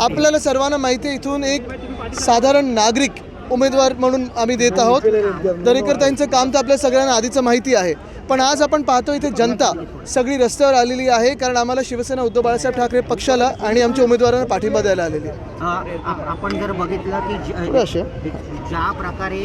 आपल्याला सर्वांना माहिती आहे, इथून एक साधारण नागरिक उमेदवार म्हणून आम्ही देत आहोत. दरेकर ताईंचं काम तर आपल्या सगळ्यांना आधीचं माहिती आहे, पण आज आपण पाहतो इथे जनता सगळी रस्त्यावर आलेली आहे, कारण आम्हाला शिवसेना उद्धव बाळासाहेब ठाकरे पक्षाला आणि आमच्या उमेदवारांना पाठिंबा द्यायला आलेली आहे. आपण जर बघितलं की ज्या प्रकारे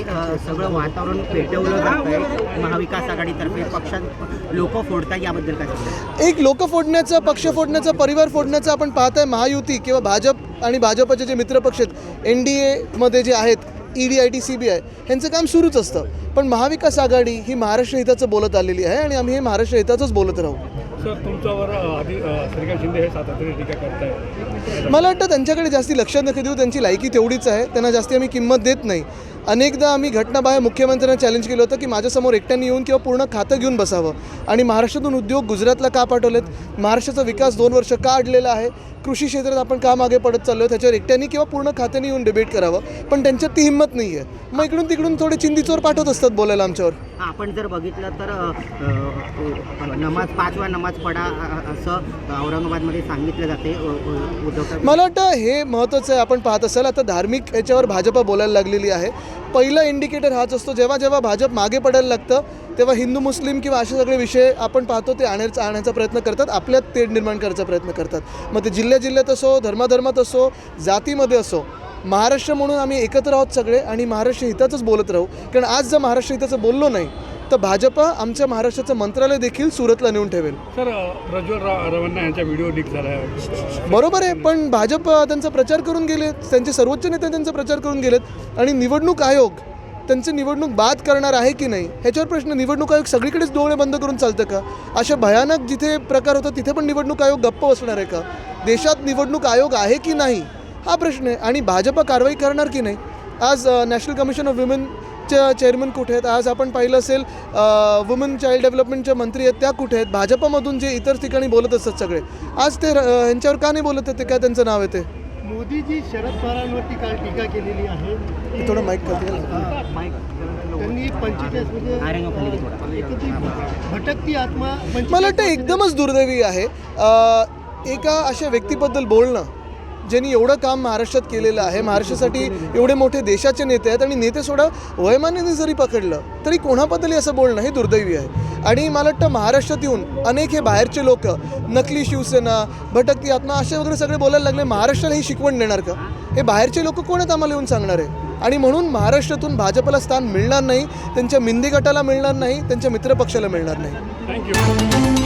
सगळं वातावरण पेटवलं जातंय महाविकास आघाडीतर्फे पक्षात लोक फोडतात, याबद्दल काय? एक लोक फोडण्याचा, पक्ष फोडण्याचा, परिवार फोडण्याचा आपण पाहताय. महायुती किंवा भाजप आणि भाजपचे जे मित्रपक्ष आहेत, NDAमध्ये जे आहेत, ED, CBI यांचं काम सुरूच असतं. पण महाविकास आघाडी ही महाराष्ट्र हिताचं बोलत आलेली आहे आणि आम्ही हे महाराष्ट्र हिताचंच बोलत राहू. सर, तुमच्यावर आधी श्रीकांत शिंदे हे सातत्याने टीका करताय. मला वाटतं त्यांच्याकडे जास्ती लक्ष नका देऊ, त्यांची लायकी तेवढीच आहे, त्यांना जास्ती आम्ही किंमत देत नाही. अनेकदा आम्ही घटनाबाह्य मुख्यमंत्र्यांना चॅलेंज केलं होतं की माझ्यासमोर एकट्याने येऊन किंवा पूर्ण खातं घेऊन बसावं. आणि महाराष्ट्रातून उद्योग गुजरातला का पाठवलेत, महाराष्ट्राचा विकास 2 वर्ष का अडलेला आहे, कृषी क्षेत्रात आपण का मागे पडत चाललो आहे, त्याच्यावर एकट्याने किंवा पूर्ण खात्याने येऊन डिबेट करावं. पण त्यांच्यात ती हिंमत नाही आहे. मग इकडून तिकडून थोडे चिंदीचोर पाठवत असतात बोलायला आमच्यावर. आपण जर बघितलं तर 5वा नमाज पडा असं औरंगाबादमध्ये सांगितलं जाते. मला वाटतं हे महत्त्वाचं आहे. आपण पाहत असाल आता धार्मिक याच्यावर भाजपा बोलायला लागलेली आहे. पहिला इंडिकेटर हाच असतो, जेव्हा जेव्हा भाजप मागे पडायला लागतं तेव्हा हिंदू मुस्लिम किंवा असे सगळे विषय आपण पाहतो ते आणण्याचा प्रयत्न करतात, आपल्यात तेढ निर्माण करायचा प्रयत्न करतात. मग ते जिल्ह्यात असो, धर्माधर्मात असो, जातीमध्ये असो, महाराष्ट्र म्हणून आम्ही एकत्र आहोत सगळे आणि महाराष्ट्र हिताचंच बोलत राहू. कारण आज जर महाराष्ट्र हिताचं बोललो नाही तर भाजपा आमच्या महाराष्ट्राचं मंत्रालय देखील सुरतला नेऊन ठेवेल. सर, प्रज्वल रवन्ना यांचा व्हिडिओ लीक झाला आहे. बरोबर आहे, पण भाजप त्यांचा प्रचार करून गेलेत, त्यांचे सर्वोच्च नेते त्यांचा प्रचार करून गेलेत आणि निवडणूक आयोग त्यांची निवडणूक बाद करणार आहे की नाही ह्याच्यावर प्रश्न. निवडणूक आयोग सगळीकडेच डोळे बंद करून चालतं का? अशा भयानक जिथे प्रकार होतात तिथे पण निवडणूक आयोग गप्प बसणार आहे का? देशात निवडणूक आयोग आहे की नाही हा प्रश्न आहे. आणि भाजप कारवाई करणार की नाही? आज नॅशनल कमिशन ऑफ वुमेनच्या चेअरमन कुठे आहेत? आज आपण पाहिलं असेल वुमन चाइल्ड डेव्हलपमेंटच्या मंत्री आहेत त्या कुठे आहेत? भाजपमधून जे इतर ठिकाणी बोलत असतात सगळे, आज ते ह्यांच्यावर का नाही बोलत आहेत? ते काय त्यांचं नाव आहे ते? मोदीजी शरद पवारांवरती काल टीका केलेली आहे. थोडं माईक करते. त्यांनी 45 भटकती आत्मा. मला वाटतं एकदमच दुर्दैवी आहे एका अशा व्यक्तीबद्दल बोलणं ज्यांनी एवढं काम महाराष्ट्रात केलेलं आहे. महाराष्ट्रासाठी एवढे मोठे देशाचे नेते आहेत आणि नेते सोडा वयमानाने जरी पकडलं तरी कोणाबद्दल असं बोलणं हे दुर्दैवी आहे. आणि मला वाटतं महाराष्ट्रात येऊन अनेक हे बाहेरचे लोक नकली शिवसेना, भटकती आत्मा असे वगैरे सगळे बोलायला लागले. महाराष्ट्राला ही शिकवण देणार का? हे बाहेरचे लोक कोण आहेत आम्हाला येऊन सांगणार आहे? आणि म्हणून महाराष्ट्रातून भाजपला स्थान मिळणार नाही, त्यांच्या मिंदी गटाला मिळणार नाही, त्यांच्या मित्रपक्षाला मिळणार नाही. थँक्यू.